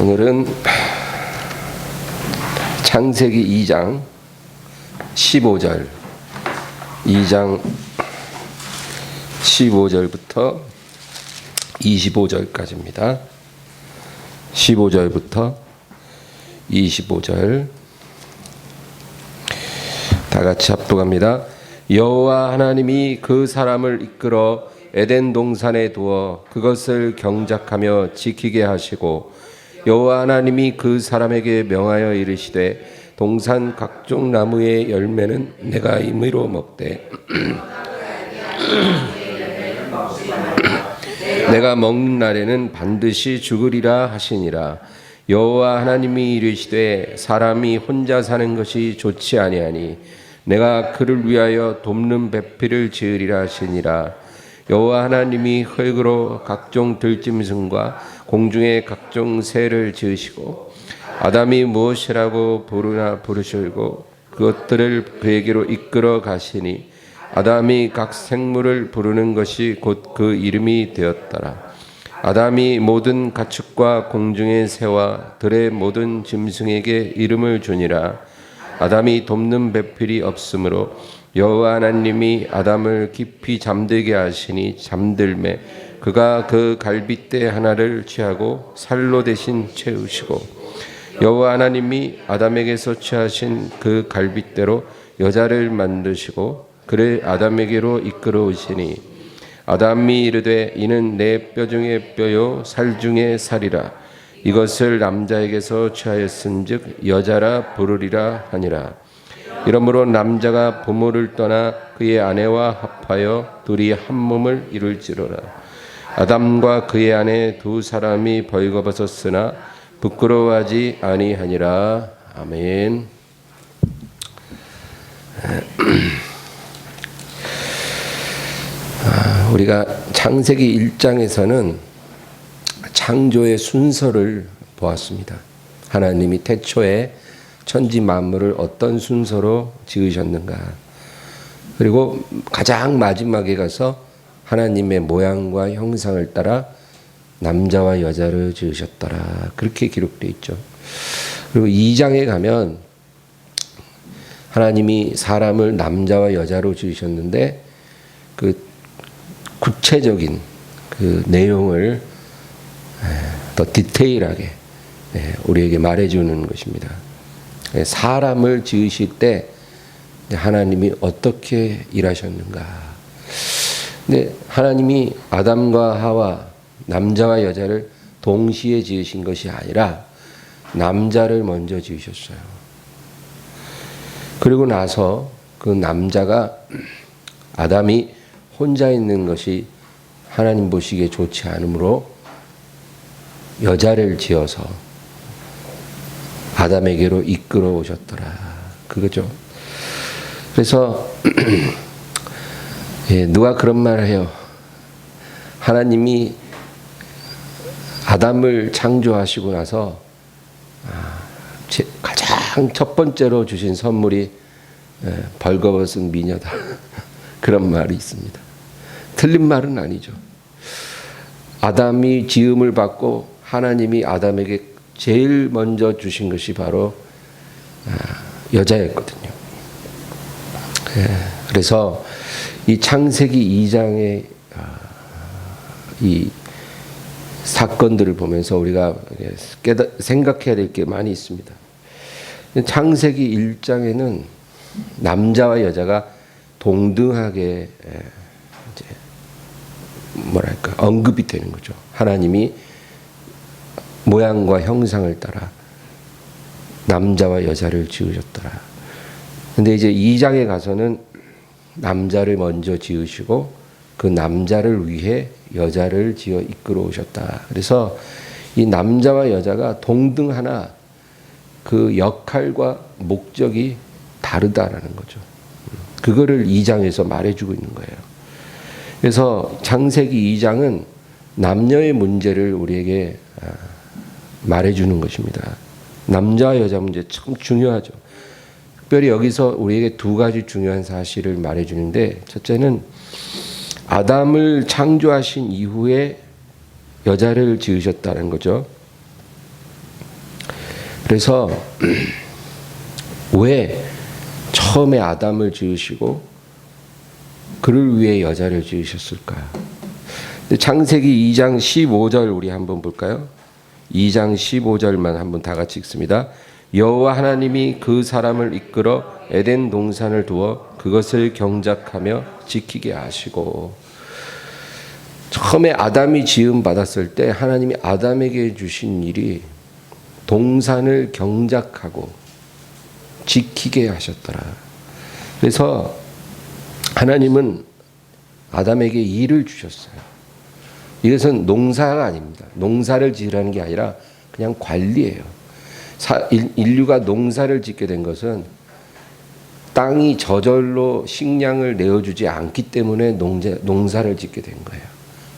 오늘은 창세기 2장 15절 15절부터 25절까지입니다. 15절부터 25절 다 같이 합독합니다. 여호와 하나님이 그 사람을 이끌어 에덴 동산에 두어 그것을 경작하며 지키게 하시고, 여호와 하나님이 그 사람에게 명하여 이르시되 동산 각종 나무의 열매는 내가 임의로 먹되 내가 먹는 날에는 반드시 죽으리라 하시니라. 여호와 하나님이 이르시되 사람이 혼자 사는 것이 좋지 아니하니 내가 그를 위하여 돕는 배필을 지으리라 하시니라. 여호와 하나님이 흙으로 각종 들짐승과 공중의 각종 새를 지으시고, 아담이 무엇이라고 부르나 부르시고 그것들을 그에게로 이끌어 가시니, 아담이 각 생물을 부르는 것이 곧 그 이름이 되었더라. 아담이 모든 가축과 공중의 새와 들의 모든 짐승에게 이름을 주니라. 아담이 돕는 배필이 없으므로 여호와 하나님이 아담을 깊이 잠들게 하시니 잠들매 그가 그 갈빗대 하나를 취하고 살로 대신 채우시고, 여호와 하나님이 아담에게서 취하신 그 갈빗대로 여자를 만드시고 그를 아담에게로 이끌어 오시니, 아담이 이르되 이는 내 뼈 중에 뼈요 살 중에 살이라. 이것을 남자에게서 취하였은즉 여자라 부르리라 하니라. 이러므로 남자가 부모를 떠나 그의 아내와 합하여 둘이 한 몸을 이룰지로라. 아담과 그의 아내 두 사람이 벌거벗었으나 부끄러워하지 아니하니라. 아멘. 우리가 창세기 1장에서는 창조의 순서를 보았습니다. 하나님이 태초에 천지 만물을 어떤 순서로 지으셨는가, 그리고 가장 마지막에 가서 하나님의 모양과 형상을 따라 남자와 여자를 지으셨더라, 그렇게 기록되어 있죠. 그리고 2장에 가면 하나님이 사람을 남자와 여자로 지으셨는데 그 구체적인 그 내용을 더 디테일하게 우리에게 말해주는 것입니다. 사람을 지으실 때 하나님이 어떻게 일하셨는가. 근데 하나님이 아담과 하와, 남자와 여자를 동시에 지으신 것이 아니라 남자를 먼저 지으셨어요. 그리고 나서 그 남자가, 아담이 혼자 있는 것이 하나님 보시기에 좋지 않으므로 여자를 지어서 아담에게로 이끌어 오셨더라, 그거죠. 그래서 누가 그런 말을 해요. 하나님이 아담을 창조하시고 나서 가장 첫 번째로 주신 선물이 벌거벗은 미녀다, 그런 말이 있습니다. 틀린 말은 아니죠. 아담이 지음을 받고 하나님이 아담에게 제일 먼저 주신 것이 바로 여자였거든요. 그래서 이 창세기 2장의 이 사건들을 보면서 우리가 생각해야 될 게 많이 있습니다. 창세기 1장에는 남자와 여자가 동등하게 이제 언급이 되는 거죠. 하나님이 모양과 형상을 따라 남자와 여자를 지으셨더라. 근데 이제 2장에 가서는 남자를 먼저 지으시고 그 남자를 위해 여자를 지어 이끌어 오셨다. 그래서 이 남자와 여자가 동등하나 그 역할과 목적이 다르다라는 거죠. 그거를 2장에서 말해주고 있는 거예요. 그래서 창세기 2장은 남녀의 문제를 우리에게 말해주는 것입니다. 남자와 여자 문제 참 중요하죠. 특별히 여기서 우리에게 두 가지 중요한 사실을 말해주는데, 첫째는 아담을 창조하신 이후에 여자를 지으셨다는 거죠. 그래서 왜 처음에 아담을 지으시고 그를 위해 여자를 지으셨을까요? 창세기 2장 15절 우리 한번 볼까요? 2장 15절만 한번 다 같이 읽습니다. 여호와 하나님이 그 사람을 이끌어 에덴 동산을 두어 그것을 경작하며 지키게 하시고. 처음에 아담이 지음 받았을 때 하나님이 아담에게 주신 일이 동산을 경작하고 지키게 하셨더라. 그래서 하나님은 아담에게 일을 주셨어요. 이것은 농사가 아닙니다. 농사를 지으라는 게 아니라 그냥 관리예요. 인류가 농사를 짓게 된 것은 땅이 저절로 식량을 내어주지 않기 때문에 농사를 짓게 된 거예요.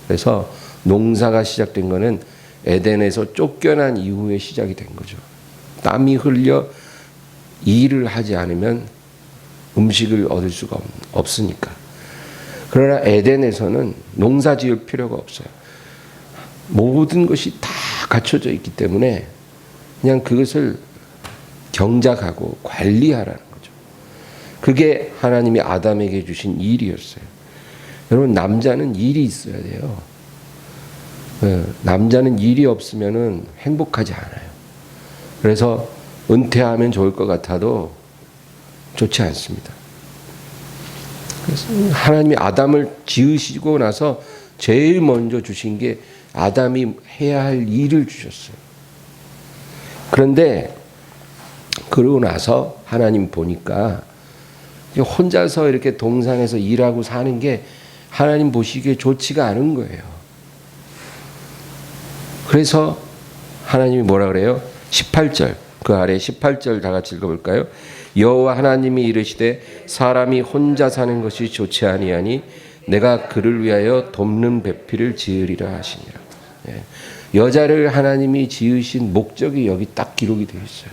그래서 농사가 시작된 것은 에덴에서 쫓겨난 이후에 시작이 된 거죠. 땀이 흘려 일을 하지 않으면 음식을 얻을 수가 없으니까. 그러나 에덴에서는 농사 지을 필요가 없어요. 모든 것이 다 갖춰져 있기 때문에 그냥 그것을 경작하고 관리하라는 거죠. 그게 하나님이 아담에게 주신 일이었어요. 여러분, 남자는 일이 있어야 돼요. 남자는 일이 없으면 행복하지 않아요. 그래서 은퇴하면 좋을 것 같아도 좋지 않습니다. 그래서 하나님이 아담을 지으시고 나서 제일 먼저 주신 게 아담이 해야 할 일을 주셨어요. 그런데 그러고 나서 하나님 보니까 혼자서 이렇게 동산에서 일하고 사는 게 하나님 보시기에 좋지가 않은 거예요. 그래서 하나님이 뭐라 그래요? 18절, 그 아래 18절 다 같이 읽어볼까요? 여호와 하나님이 이르시되 사람이 혼자 사는 것이 좋지 아니하니 내가 그를 위하여 돕는 배필을 지으리라 하시니라. 여자를 하나님이 지으신 목적이 여기 딱 기록이 되어 있어요.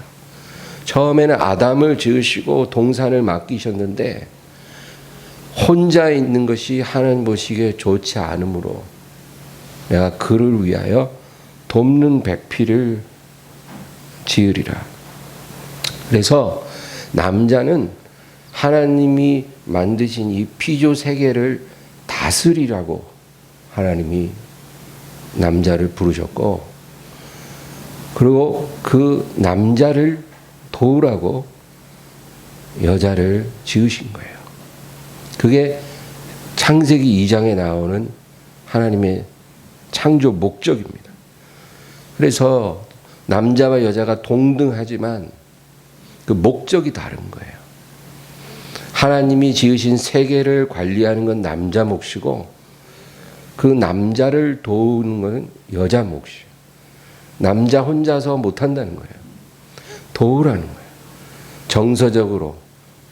처음에는 아담을 지으시고 동산을 맡기셨는데 혼자 있는 것이 하나님 보시기에 좋지 않으므로 내가 그를 위하여 돕는 배필을 지으리라. 그래서 남자는 하나님이 만드신 이 피조 세계를 다스리라고 하나님이 남자를 부르셨고, 그리고 그 남자를 도우라고 여자를 지으신 거예요. 그게 창세기 2장에 나오는 하나님의 창조 목적입니다. 그래서 남자와 여자가 동등하지만 그 목적이 다른 거예요. 하나님이 지으신 세계를 관리하는 건 남자 몫이고 그 남자를 도우는 건 여자 몫이에요. 남자 혼자서 못한다는 거예요. 도우라는 거예요. 정서적으로,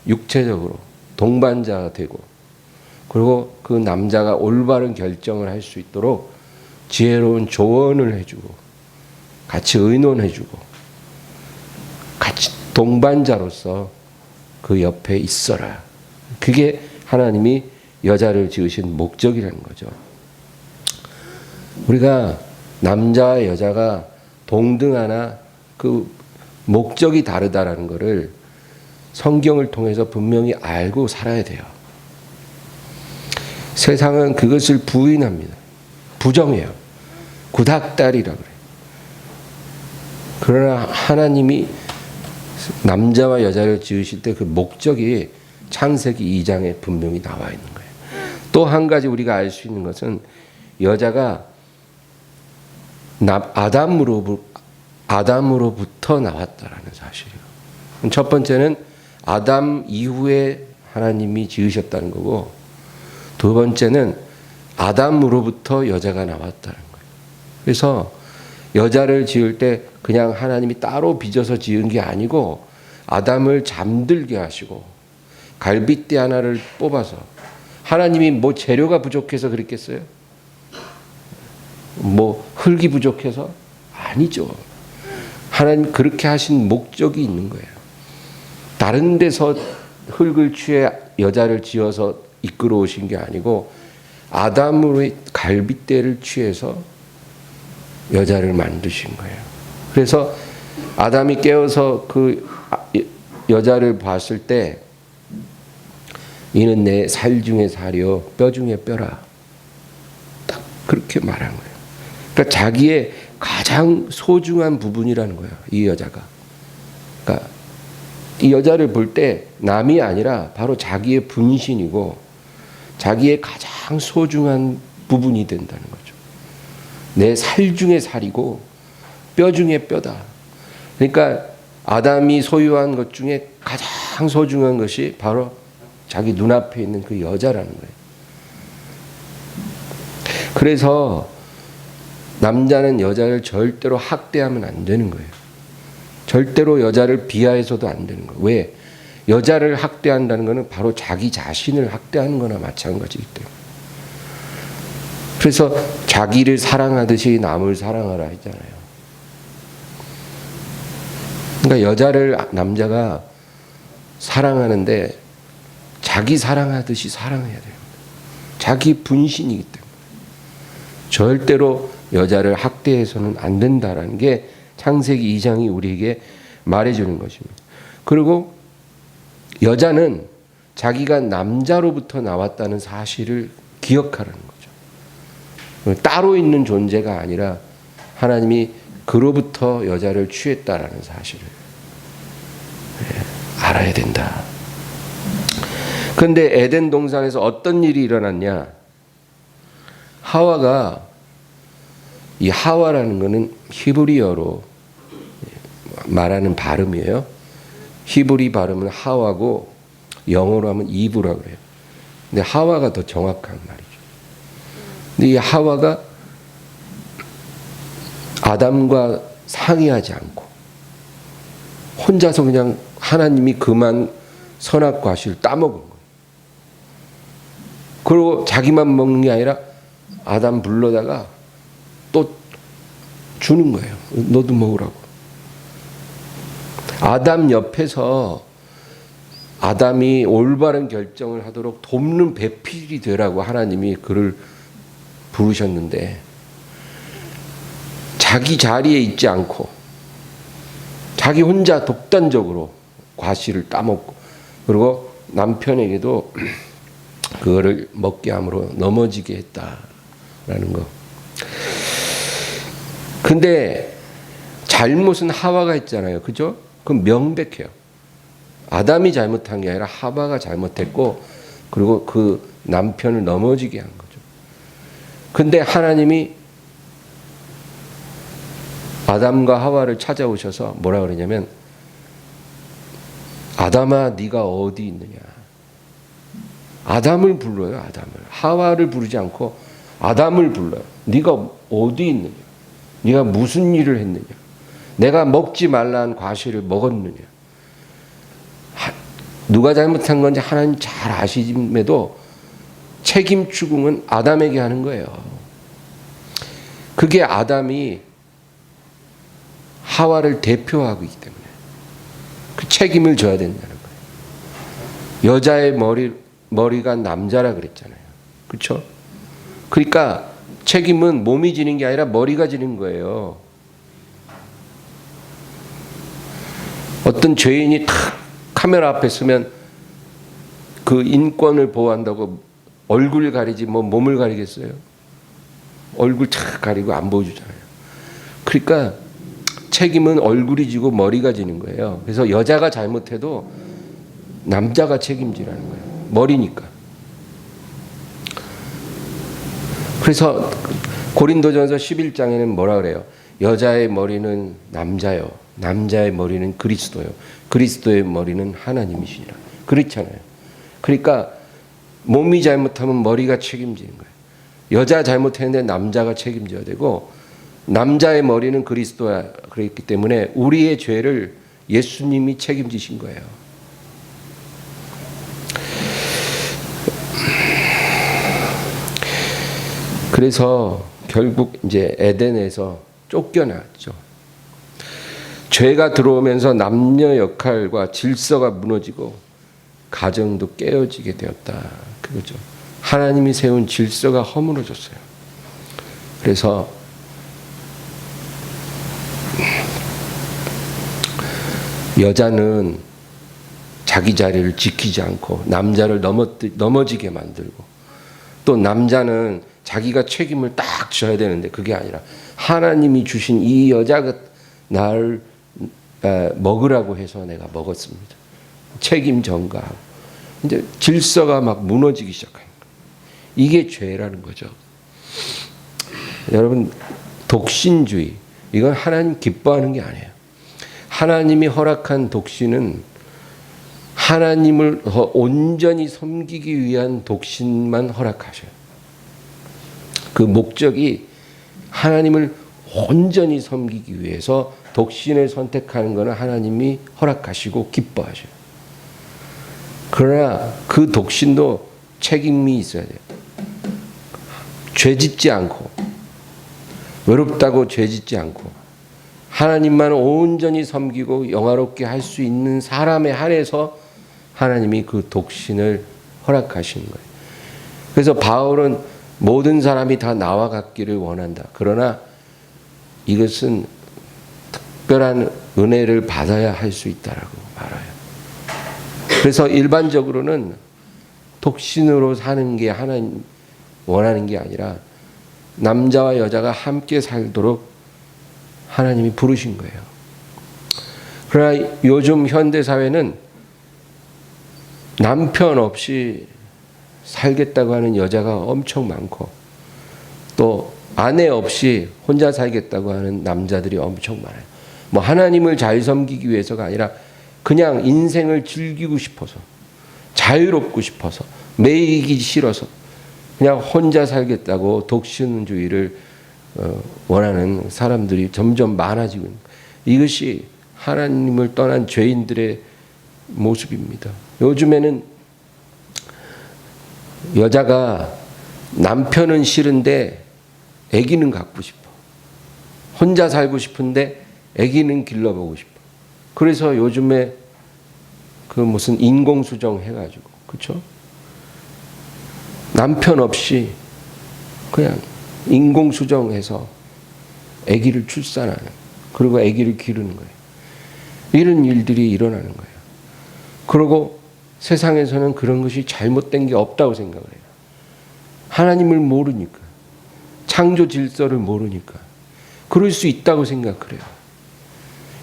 육체적으로 동반자가 되고, 그리고 그 남자가 올바른 결정을 할 수 있도록 지혜로운 조언을 해주고 같이 의논해주고 같이 동반자로서 그 옆에 있어라. 그게 하나님이 여자를 지으신 목적이라는 거죠. 우리가 남자와 여자가 동등하나 그 목적이 다르다라는 것을 성경을 통해서 분명히 알고 살아야 돼요. 세상은 그것을 부인합니다. 부정해요. 구닥다리라 그래요. 그러나 하나님이 남자와 여자를 지으실 때 그 목적이 창세기 2장에 분명히 나와 있는 거예요. 또 한 가지 우리가 알 수 있는 것은 여자가 아담으로부터 나왔다라는 사실이에요. 첫 번째는 아담 이후에 하나님이 지으셨다는 거고, 두 번째는 아담으로부터 여자가 나왔다는 거예요. 그래서 여자를 지을 때 그냥 하나님이 따로 빚어서 지은 게 아니고 아담을 잠들게 하시고 갈빗대 하나를 뽑아서, 하나님이 뭐 재료가 부족해서 그랬겠어요? 뭐 흙이 부족해서? 아니죠. 하나님 그렇게 하신 목적이 있는 거예요. 다른 데서 흙을 취해 여자를 지어서 이끌어 오신 게 아니고 아담으로의 갈빗대를 취해서 여자를 만드신 거예요. 그래서 아담이 깨어서 그 여자를 봤을 때 이는 내 살 중에 살이요 뼈 중에 뼈라. 딱 그렇게 말한 거예요. 그러니까 자기의 가장 소중한 부분이라는 거예요. 이 여자가. 그러니까 이 여자를 볼 때 남이 아니라 바로 자기의 분신이고 자기의 가장 소중한 부분이 된다는 거죠. 내 살 중에 살이고 뼈 중에 뼈다. 그러니까 아담이 소유한 것 중에 가장 소중한 것이 바로 자기 눈앞에 있는 그 여자라는 거예요. 그래서 남자는 여자를 절대로 학대하면 안 되는 거예요. 절대로 여자를 비하해서도 안 되는 거예요. 왜? 여자를 학대한다는 것은 바로 자기 자신을 학대하는 거나 마찬가지이기 때문에. 그래서 자기를 사랑하듯이 남을 사랑하라 했잖아요. 그러니까 여자를 남자가 사랑하는데 자기 사랑하듯이 사랑해야 돼요. 자기 분신이기 때문에. 절대로 여자를 학대해서는 안 된다라는 게 창세기 2장이 우리에게 말해주는 것입니다. 그리고 여자는 자기가 남자로부터 나왔다는 사실을 기억하라는 거죠. 따로 있는 존재가 아니라 하나님이 그로부터 여자를 취했다라는 사실을 알아야 된다. 그런데 에덴 동산에서 어떤 일이 일어났냐? 하와가, 이 하와라는 것은 히브리어로 말하는 발음이에요. 히브리 발음은 하와고 영어로 하면 이브라고 그래요. 근데 하와가 더 정확한 말이죠. 근데 이 하와가 아담과 상의하지 않고 혼자서 그냥 하나님이 그만 선악 과실을 따먹은 거예요. 그리고 자기만 먹는 게 아니라 아담 불러다가 또 주는 거예요. 너도 먹으라고. 아담 옆에서 아담이 올바른 결정을 하도록 돕는 배필이 되라고 하나님이 그를 부르셨는데 자기 자리에 있지 않고 자기 혼자 독단적으로 과실을 따먹고 그리고 남편에게도 그거를 먹게 함으로 넘어지게 했다라는 거. 근데 잘못은 하와가 했잖아요. 그죠? 그건 명백해요. 아담이 잘못한 게 아니라 하와가 잘못했고 그리고 그 남편을 넘어지게 한 거죠. 근데 하나님이 아담과 하와를 찾아오셔서 뭐라 그러냐면 아담아 네가 어디 있느냐. 아담을 불러요. 아담을. 하와를 부르지 않고 아담을 불러요. 네가 어디 있느냐. 네가 무슨 일을 했느냐. 내가 먹지 말라는 과실을 먹었느냐. 누가 잘못한 건지 하나님 잘 아시임에도 책임 추궁은 아담에게 하는 거예요. 그게 아담이 하와를 대표하고 있기 때문에 그 책임을 져야 된다는 거예요. 여자의 머리가 남자라 그랬잖아요. 그렇죠? 그러니까 책임은 몸이 지는 게 아니라 머리가 지는 거예요. 어떤 죄인이 탁 카메라 앞에 서면 그 인권을 보호한다고 얼굴 가리지 뭐 몸을 가리겠어요? 얼굴 탁 가리고 안 보여주잖아요. 그러니까 책임은 얼굴이 지고 머리가 지는 거예요. 그래서 여자가 잘못해도 남자가 책임지라는 거예요. 머리니까. 그래서 고린도전서 11장에는 뭐라 그래요? 여자의 머리는 남자요. 남자의 머리는 그리스도요. 그리스도의 머리는 하나님이시니라. 그렇잖아요. 그러니까 몸이 잘못하면 머리가 책임지는 거예요. 여자 잘못했는데 남자가 책임져야 되고 남자의 머리는 그리스도야. 그랬기 때문에 우리의 죄를 예수님이 책임지신 거예요. 그래서 결국 이제 에덴에서 쫓겨났죠. 죄가 들어오면서 남녀 역할과 질서가 무너지고 가정도 깨어지게 되었다. 그거죠. 하나님이 세운 질서가 허물어졌어요. 그래서 여자는 자기 자리를 지키지 않고 남자를 넘어지게 만들고, 또 남자는 자기가 책임을 딱 져야 되는데 그게 아니라 하나님이 주신 이 여자가 나를 먹으라고 해서 내가 먹었습니다. 책임 전가하고 이제 질서가 막 무너지기 시작한 거예요. 이게 죄라는 거죠. 여러분, 독신주의, 이건 하나님 기뻐하는 게 아니에요. 하나님이 허락한 독신은 하나님을 온전히 섬기기 위한 독신만 허락하셔요. 그 목적이 하나님을 온전히 섬기기 위해서 독신을 선택하는 것은 하나님이 허락하시고 기뻐하셔요. 그러나 그 독신도 책임이 있어야 돼요. 죄짓지 않고, 외롭다고 죄짓지 않고, 하나님만 온전히 섬기고 영화롭게 할 수 있는 사람에 한해서 하나님이 그 독신을 허락하시는 거예요. 그래서 바울은 모든 사람이 다 나와 같기를 원한다. 그러나 이것은 특별한 은혜를 받아야 할 수 있다라고 말해요. 그래서 일반적으로는 독신으로 사는 게 하나님 원하는 게 아니라 남자와 여자가 함께 살도록 하나님이 부르신 거예요. 그러나 요즘 현대 사회는 남편 없이 살겠다고 하는 여자가 엄청 많고, 또 아내 없이 혼자 살겠다고 하는 남자들이 엄청 많아요. 뭐 하나님을 잘 섬기기 위해서가 아니라 그냥 인생을 즐기고 싶어서, 자유롭고 싶어서, 매이기 싫어서 그냥 혼자 살겠다고 독신주의를 원하는 사람들이 점점 많아지고 있는 거예요. 이것이 하나님을 떠난 죄인들의 모습입니다. 요즘에는 여자가 남편은 싫은데 아기는 갖고 싶어. 혼자 살고 싶은데 아기는 길러보고 싶어. 그래서 요즘에 그 무슨 인공수정 해가지고, 그렇죠? 남편 없이 그냥 인공수정해서 아기를 출산하는, 그리고 아기를 기르는 거예요. 이런 일들이 일어나는 거예요. 그리고 세상에서는 그런 것이 잘못된 게 없다고 생각을 해요. 하나님을 모르니까, 창조 질서를 모르니까 그럴 수 있다고 생각을 해요.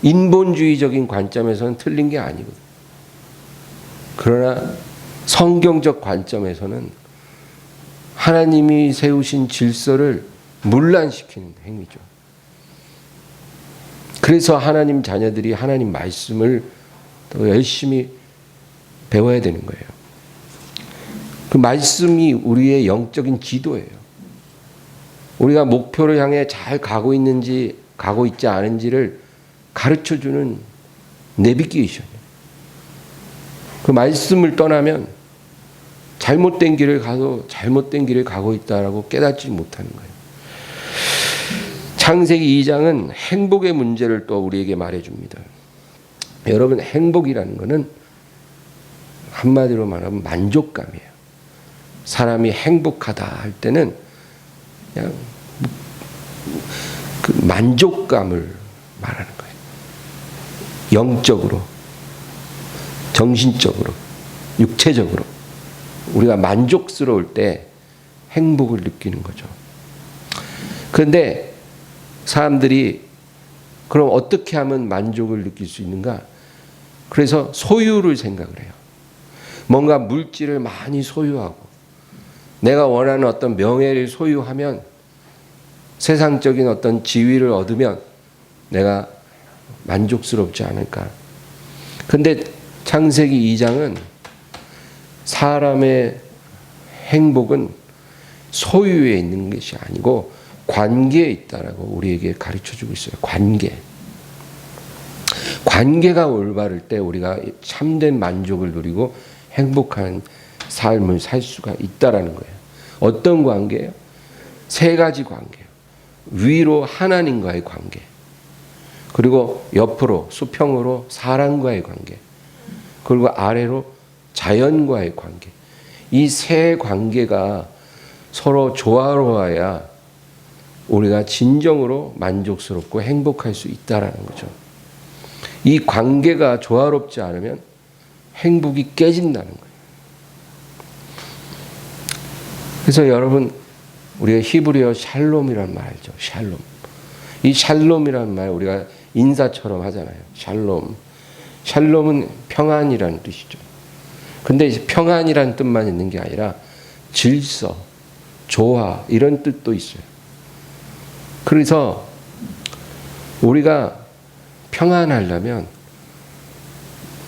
인본주의적인 관점에서는 틀린 게 아니거든요. 그러나 성경적 관점에서는 하나님이 세우신 질서를 문란시키는 행위죠. 그래서 하나님 자녀들이 하나님 말씀을 더 열심히 배워야 되는 거예요. 그 말씀이 우리의 영적인 지도예요. 우리가 목표를 향해 잘 가고 있는지 가고 있지 않은지를 가르쳐주는 내비게이션이에요. 그 말씀을 떠나면 잘못된 길을 가도 잘못된 길을 가고 있다라고 깨닫지 못하는 거예요. 창세기 2장은 행복의 문제를 또 우리에게 말해줍니다. 여러분, 행복이라는 것은 한마디로 말하면 만족감이에요. 사람이 행복하다 할 때는 그냥 그 만족감을 말하는 거예요. 영적으로, 정신적으로, 육체적으로 우리가 만족스러울 때 행복을 느끼는 거죠. 그런데 사람들이 그럼 어떻게 하면 만족을 느낄 수 있는가? 그래서 소유를 생각을 해요. 뭔가 물질을 많이 소유하고 내가 원하는 어떤 명예를 소유하면, 세상적인 어떤 지위를 얻으면 내가 만족스럽지 않을까. 그런데 창세기 2장은 사람의 행복은 소유에 있는 것이 아니고 관계에 있다라고 우리에게 가르쳐주고 있어요. 관계가 올바를 때 우리가 참된 만족을 누리고 행복한 삶을 살 수가 있다라는 거예요. 어떤 관계예요? 세 가지 관계예요. 위로 하나님과의 관계, 그리고 옆으로 수평으로 사람과의 관계, 그리고 아래로 자연과의 관계. 이 세 관계가 서로 조화로워야 우리가 진정으로 만족스럽고 행복할 수 있다라는 거죠. 이 관계가 조화롭지 않으면 행복이 깨진다는 거예요. 그래서 여러분, 우리가 히브리어 샬롬이라는 말 알죠? 샬롬. 이 샬롬이라는 말 우리가 인사처럼 하잖아요. 샬롬. 샬롬은 평안이라는 뜻이죠. 근데 평안이라는 뜻만 있는 게 아니라 질서, 조화 이런 뜻도 있어요. 그래서 우리가 평안하려면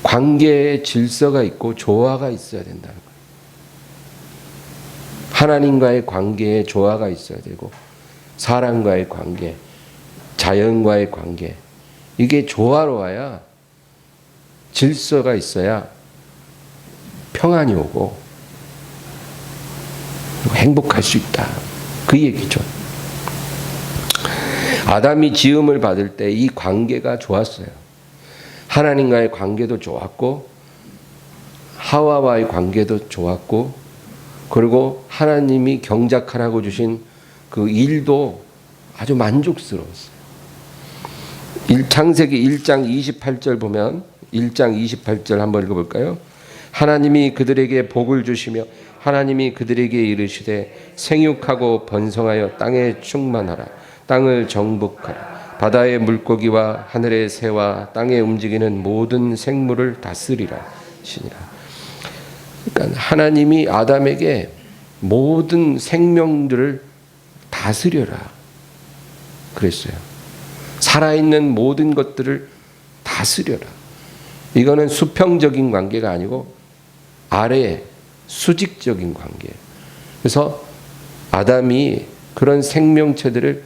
관계에 질서가 있고 조화가 있어야 된다는 거예요. 하나님과의 관계에 조화가 있어야 되고 사람과의 관계, 자연과의 관계 이게 조화로워야 질서가 있어야 평안이 오고 행복할 수 있다. 그 얘기죠. 아담이 지음을 받을 때 이 관계가 좋았어요. 하나님과의 관계도 좋았고 하와와의 관계도 좋았고 그리고 하나님이 경작하라고 주신 그 일도 아주 만족스러웠어요. 창세기 1장 28절 보면 1장 28절 한번 읽어볼까요? 하나님이 그들에게 복을 주시며 하나님이 그들에게 이르시되 생육하고 번성하여 땅에 충만하라. 땅을 정복하라. 바다의 물고기와 하늘의 새와 땅에 움직이는 모든 생물을 다스리라 시니라. 그러니까 하나님이 아담에게 모든 생명들을 다스려라 그랬어요. 살아있는 모든 것들을 다스려라. 이거는 수평적인 관계가 아니고 아래 수직적인 관계. 그래서 아담이 그런 생명체들을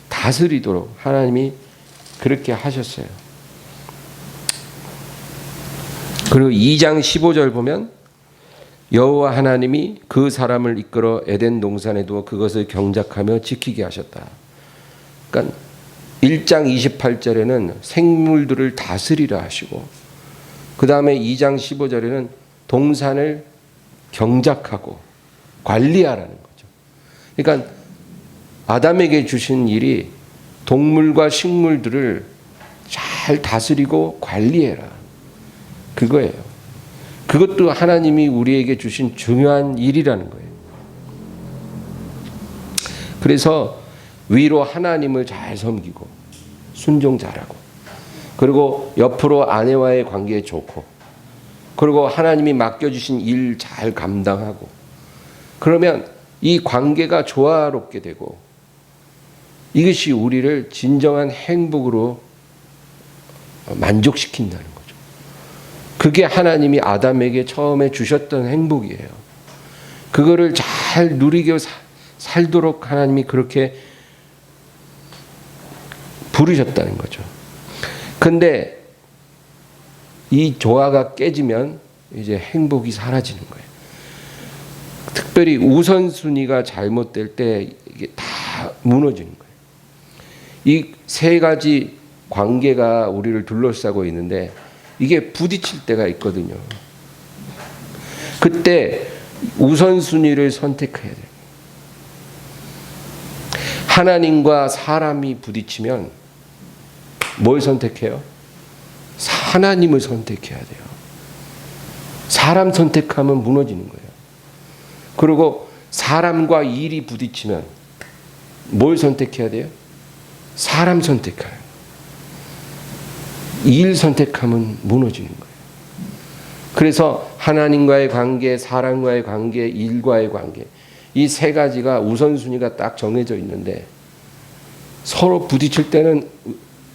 다스리도록 하나님이 그렇게 하셨어요. 그리고 2장 15절 보면 여호와 하나님이 그 사람을 이끌어 에덴 동산에 두어 그것을 경작하며 지키게 하셨다. 그러니까 1장 28절에는 생물들을 다스리라 하시고 그 다음에 2장 15절에는 동산을 경작하고 관리하라는 거죠. 그러니까 아담에게 주신 일이 동물과 식물들을 잘 다스리고 관리해라. 그거예요. 그것도 하나님이 우리에게 주신 중요한 일이라는 거예요. 그래서 위로 하나님을 잘 섬기고 순종 잘하고 그리고 옆으로 아내와의 관계 좋고 그리고 하나님이 맡겨주신 일 잘 감당하고 그러면 이 관계가 조화롭게 되고 이것이 우리를 진정한 행복으로 만족시킨다는 거죠. 그게 하나님이 아담에게 처음에 주셨던 행복이에요. 그거를 잘 누리게 살도록 하나님이 그렇게 부르셨다는 거죠. 근데 이 조화가 깨지면 이제 행복이 사라지는 거예요. 특별히 우선순위가 잘못될 때 이게 다 무너지는 거예요. 이 세 가지 관계가 우리를 둘러싸고 있는데 이게 부딪힐 때가 있거든요. 그때 우선순위를 선택해야 돼요. 하나님과 사람이 부딪히면 뭘 선택해요? 하나님을 선택해야 돼요. 사람 선택하면 무너지는 거예요. 그리고 사람과 일이 부딪히면 뭘 선택해야 돼요? 사람 선택해요. 일 선택하면 무너지는 거예요. 그래서 하나님과의 관계, 사람과의 관계, 일과의 관계 이 세 가지가 우선순위가 딱 정해져 있는데 서로 부딪힐 때는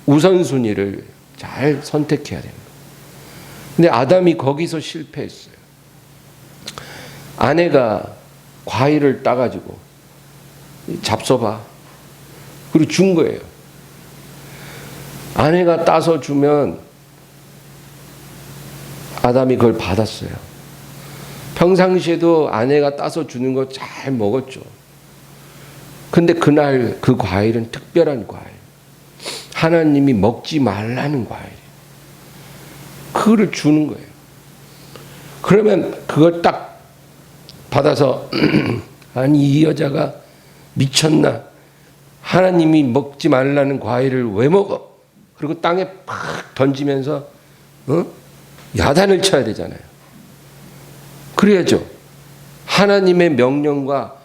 우선순위를 잘 선택해야 됩니다. 근데 아담이 거기서 실패했어요. 아내가 과일을 따가지고 잡숴봐. 그리고 준 거예요. 아내가 따서 주면 아담이 그걸 받았어요. 평상시에도 아내가 따서 주는 거 잘 먹었죠. 근데 그날 그 과일은 특별한 과일. 하나님이 먹지 말라는 과일. 그거를 주는 거예요. 그러면 그걸 딱 받아서 아니 이 여자가 미쳤나? 하나님이 먹지 말라는 과일을 왜 먹어? 그리고 땅에 팍 던지면서 야단을 쳐야 되잖아요. 그래야죠. 하나님의 명령과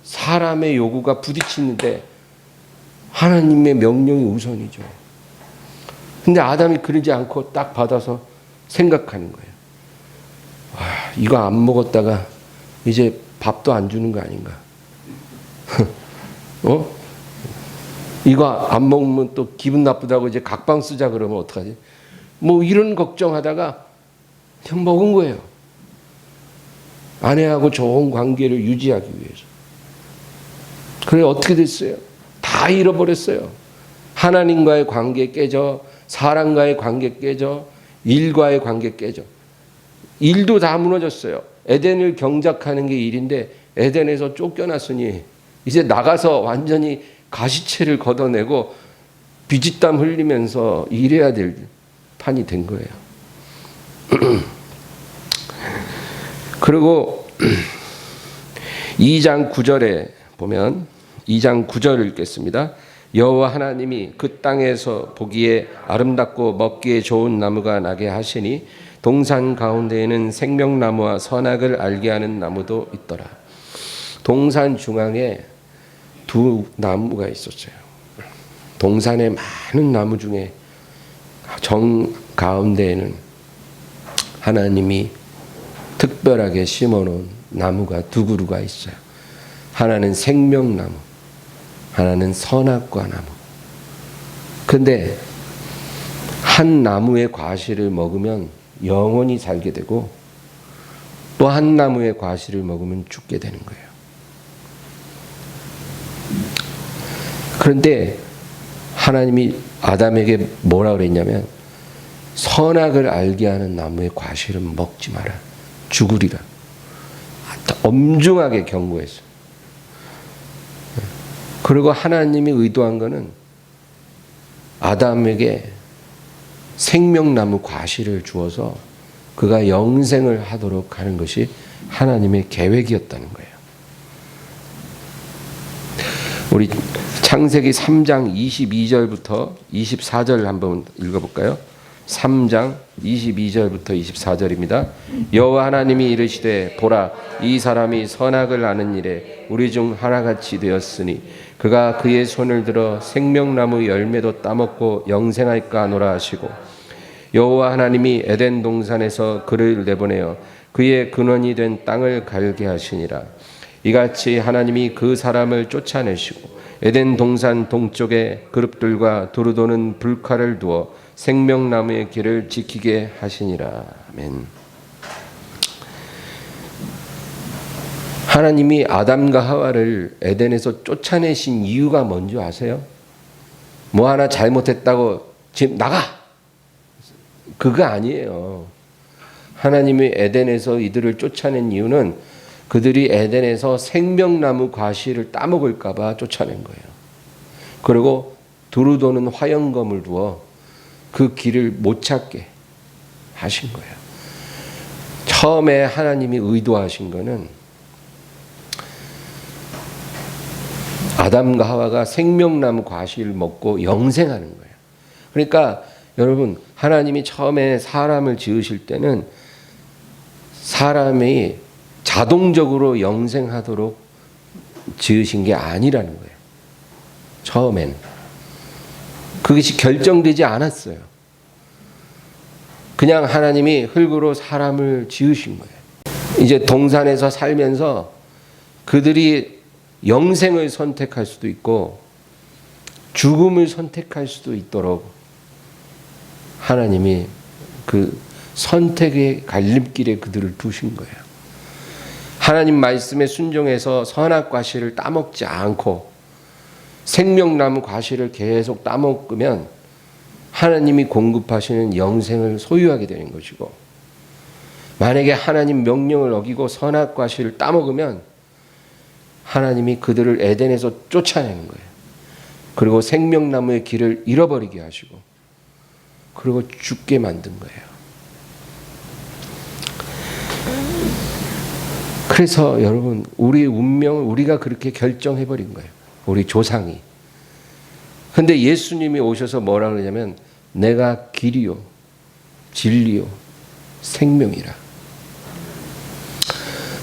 사람의 요구가 부딪히는데 하나님의 명령이 우선이죠. 근데 아담이 그러지 않고 딱 받아서 생각하는 거예요. 와, 이거 안 먹었다가 이제 밥도 안 주는 거 아닌가? 이거 안 먹으면 또 기분 나쁘다고 이제 각방 쓰자 그러면 어떡하지? 뭐 이런 걱정하다가 그냥 먹은 거예요. 아내하고 좋은 관계를 유지하기 위해서. 그래 어떻게 됐어요? 다 잃어버렸어요. 하나님과의 관계 깨져, 사람과의 관계 깨져, 일과의 관계 깨져. 일도 다 무너졌어요. 에덴을 경작하는 게 일인데 에덴에서 쫓겨났으니 이제 나가서 완전히 가시체를 걷어내고 비지땀 흘리면서 일해야 될 판이 된 거예요. 그리고 2장 9절에 보면 2장 9절을 읽겠습니다. 여호와 하나님이 그 땅에서 보기에 아름답고 먹기에 좋은 나무가 나게 하시니 동산 가운데에는 생명나무와 선악을 알게 하는 나무도 있더라. 동산 중앙에 두 나무가 있었어요. 동산의 많은 나무 중에 정 가운데에는 하나님이 특별하게 심어놓은 나무가 두 그루가 있어요. 하나는 생명나무, 하나는 선악과 나무. 근데 한 나무의 과실을 먹으면 영원히 살게 되고 또 한 나무의 과실을 먹으면 죽게 되는 거예요. 그런데 하나님이 아담에게 뭐라 그랬냐면 선악을 알게 하는 나무의 과실은 먹지 마라. 죽으리라. 엄중하게 경고했어요. 그리고 하나님이 의도한 것은 아담에게 생명나무 과실을 주어서 그가 영생을 하도록 하는 것이 하나님의 계획이었다는 거예요. 우리 창세기 3장 22절부터 24절 한번 읽어볼까요? 3장 22절부터 24절입니다. 여호와 하나님이 이르시되 보라 이 사람이 선악을 아는 일에 우리 중 하나같이 되었으니 그가 그의 손을 들어 생명나무 열매도 따먹고 영생할까 하노라 하시고 여호와 하나님이 에덴 동산에서 그를 내보내어 그의 근원이 된 땅을 갈게 하시니라. 이같이 하나님이 그 사람을 쫓아내시고 에덴 동산 동쪽에 그룹들과 두루 도는 불칼을 두어 생명나무의 길을 지키게 하시니라. 아멘. 하나님이 아담과 하와를 에덴에서 쫓아내신 이유가 뭔지 아세요? 뭐 하나 잘못했다고 지금 나가! 그거 아니에요. 하나님이 에덴에서 이들을 쫓아낸 이유는 그들이 에덴에서 생명나무 과실을 따먹을까 봐 쫓아낸 거예요. 그리고 두루 도는 화영검을 두어 그 길을 못 찾게 하신 거예요. 처음에 하나님이 의도하신 거는 아담과 하와가 생명나무 과실을 먹고 영생하는 거예요. 그러니까 여러분 하나님이 처음에 사람을 지으실 때는 사람이 자동적으로 영생하도록 지으신 게 아니라는 거예요. 처음엔 그것이 결정되지 않았어요. 그냥 하나님이 흙으로 사람을 지으신 거예요. 이제 동산에서 살면서 그들이 영생을 선택할 수도 있고 죽음을 선택할 수도 있도록 하나님이 그 선택의 갈림길에 그들을 두신 거예요. 하나님 말씀에 순종해서 선악 과실을 따먹지 않고 생명나무 과실을 계속 따먹으면 하나님이 공급하시는 영생을 소유하게 되는 것이고, 만약에 하나님 명령을 어기고 선악 과실을 따먹으면 하나님이 그들을 에덴에서 쫓아내는 거예요. 그리고 생명나무의 길을 잃어버리게 하시고 그리고 죽게 만든 거예요. 그래서 여러분 우리의 운명을 우리가 그렇게 결정해버린 거예요. 우리 조상이. 근데 예수님이 오셔서 뭐라 그러냐면 내가 길이요 진리요 생명이라.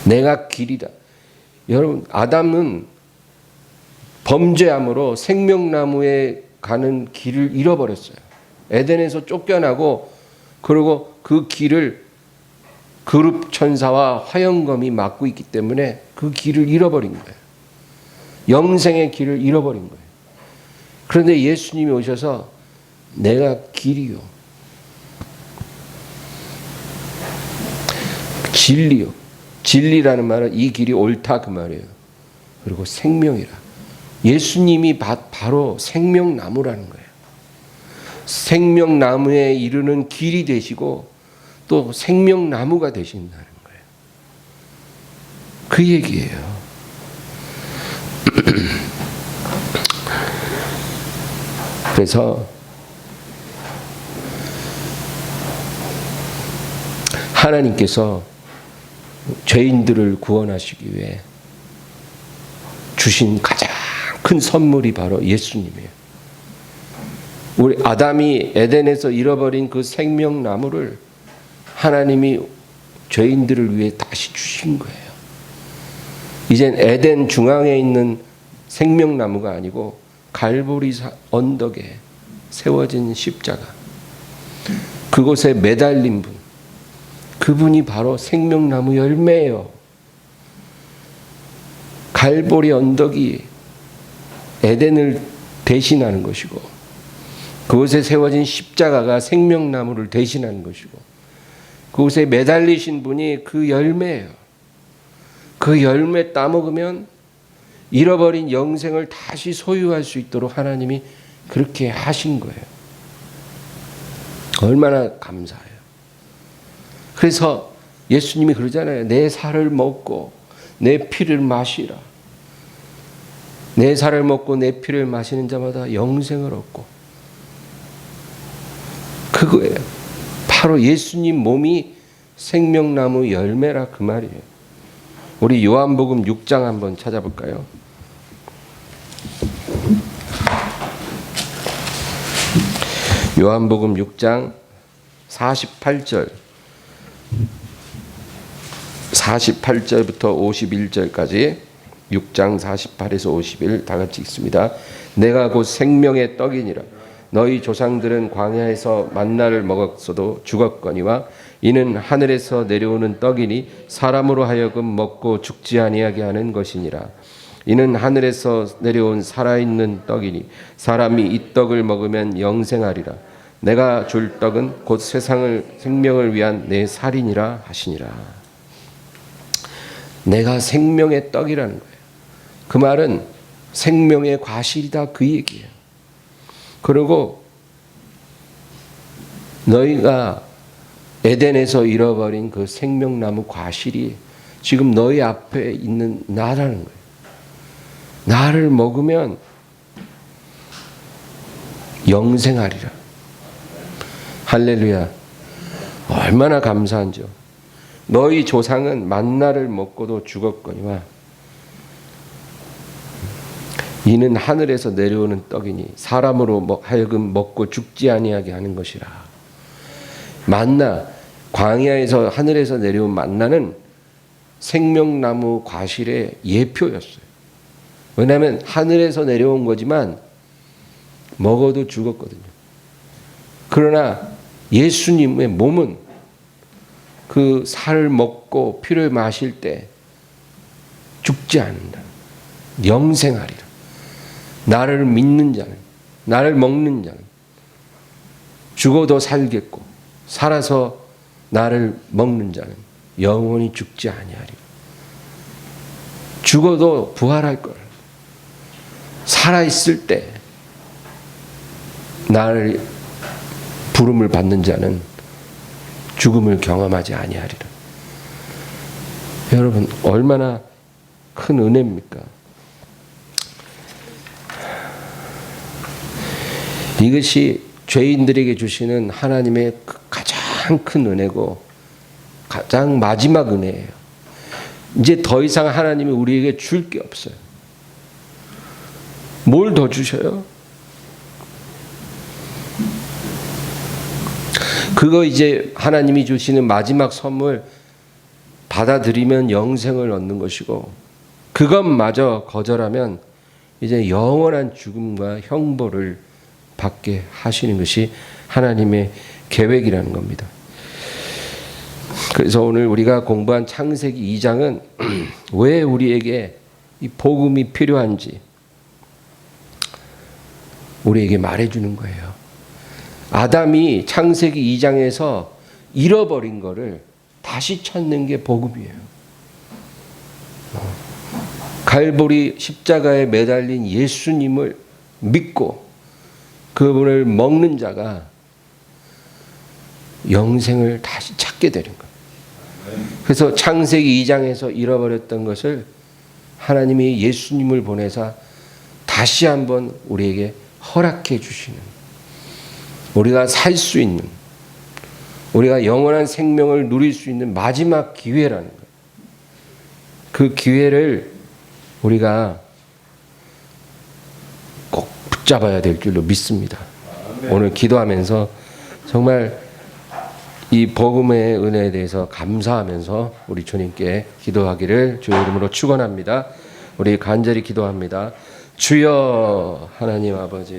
내가 길이다. 여러분, 아담은 범죄함으로 생명나무에 가는 길을 잃어버렸어요. 에덴에서 쫓겨나고, 그리고 그 길을 그룹 천사와 화영검이 막고 있기 때문에 그 길을 잃어버린 거예요. 영생의 길을 잃어버린 거예요. 그런데 예수님이 오셔서 내가 길이요 진리요. 진리라는 말은 이 길이 옳다 그 말이에요. 그리고 생명이라. 예수님이 바로 생명나무라는 거예요. 생명나무에 이르는 길이 되시고 또 생명나무가 되신다는 거예요. 그 얘기예요. 그래서 하나님께서 죄인들을 구원하시기 위해 주신 가장 큰 선물이 바로 예수님이에요. 우리 아담이 에덴에서 잃어버린 그 생명나무를 하나님이 죄인들을 위해 다시 주신 거예요. 이젠 에덴 중앙에 있는 생명나무가 아니고 갈보리 언덕에 세워진 십자가, 그곳에 매달린 분, 그분이 바로 생명나무 열매예요. 갈보리 언덕이 에덴을 대신하는 것이고, 그곳에 세워진 십자가가 생명나무를 대신하는 것이고, 그곳에 매달리신 분이 그 열매예요. 그 열매 따먹으면 잃어버린 영생을 다시 소유할 수 있도록 하나님이 그렇게 하신 거예요. 얼마나 감사해요. 그래서 예수님이 그러잖아요. 내 살을 먹고 내 피를 마시라. 내 살을 먹고 내 피를 마시는 자마다 영생을 얻고. 그거예요. 바로 예수님 몸이 생명나무 열매라 그 말이에요. 우리 요한복음 6장 한번 찾아볼까요? 요한복음 6장 48절부터 51절까지 6장 48에서 51 다 같이 읽습니다. 내가 곧 생명의 떡이니라. 너희 조상들은 광야에서 만나를 먹었어도 죽었거니와 이는 하늘에서 내려오는 떡이니 사람으로 하여금 먹고 죽지 아니하게 하는 것이니라. 이는 하늘에서 내려온 살아있는 떡이니 사람이 이 떡을 먹으면 영생하리라. 내가 줄 떡은 곧 세상을 생명을 위한 내 살이니라 하시니라. 내가 생명의 떡이라는 거예요. 그 말은 생명의 과실이다 그 얘기예요. 그리고 너희가 에덴에서 잃어버린 그 생명나무 과실이 지금 너희 앞에 있는 나라는 거예요. 나를 먹으면 영생하리라. 할렐루야. 얼마나 감사한지요. 너희 조상은 만나를 먹고도 죽었거니와 이는 하늘에서 내려오는 떡이니 사람으로 하여금 먹고 죽지 아니하게 하는 것이라. 만나, 광야에서 하늘에서 내려온 만나는 생명나무 과실의 예표였어요. 왜냐하면 하늘에서 내려온 거지만 먹어도 죽었거든요. 그러나 예수님의 몸은 그 살을 먹고 피를 마실 때 죽지 않는다. 영생하리라. 나를 믿는 자는, 나를 먹는 자는 죽어도 살겠고 살아서 나를 먹는 자는 영원히 죽지 아니하리라. 죽어도 부활할 거라. 살아있을 때 나를 부름을 받는 자는 죽음을 경험하지 아니하리라. 여러분 얼마나 큰 은혜입니까? 이것이 죄인들에게 주시는 하나님의 가장 큰 은혜고 가장 마지막 은혜예요. 이제 더 이상 하나님이 우리에게 줄 게 없어요. 뭘 더 주셔요? 그거 이제 하나님이 주시는 마지막 선물 받아들이면 영생을 얻는 것이고, 그것마저 거절하면 이제 영원한 죽음과 형벌을 받게 하시는 것이 하나님의 계획이라는 겁니다. 그래서 오늘 우리가 공부한 창세기 2장은 왜 우리에게 이 복음이 필요한지 우리에게 말해주는 거예요. 아담이 창세기 2장에서 잃어버린 거를 다시 찾는 게 복음이에요. 갈보리 십자가에 매달린 예수님을 믿고 그분을 먹는 자가 영생을 다시 찾게 되는 거예요. 그래서 창세기 2장에서 잃어버렸던 것을 하나님이 예수님을 보내사 다시 한번 우리에게 허락해 주시는, 우리가 살 수 있는, 우리가 영원한 생명을 누릴 수 있는 마지막 기회라는 거예요. 그 기회를 우리가 꼭 붙잡아야 될 줄로 믿습니다. 오늘 기도하면서 정말 이 복음의 은혜에 대해서 감사하면서 우리 주님께 기도하기를 주의 이름으로 축원합니다. 우리 간절히 기도합니다. 주여 하나님 아버지,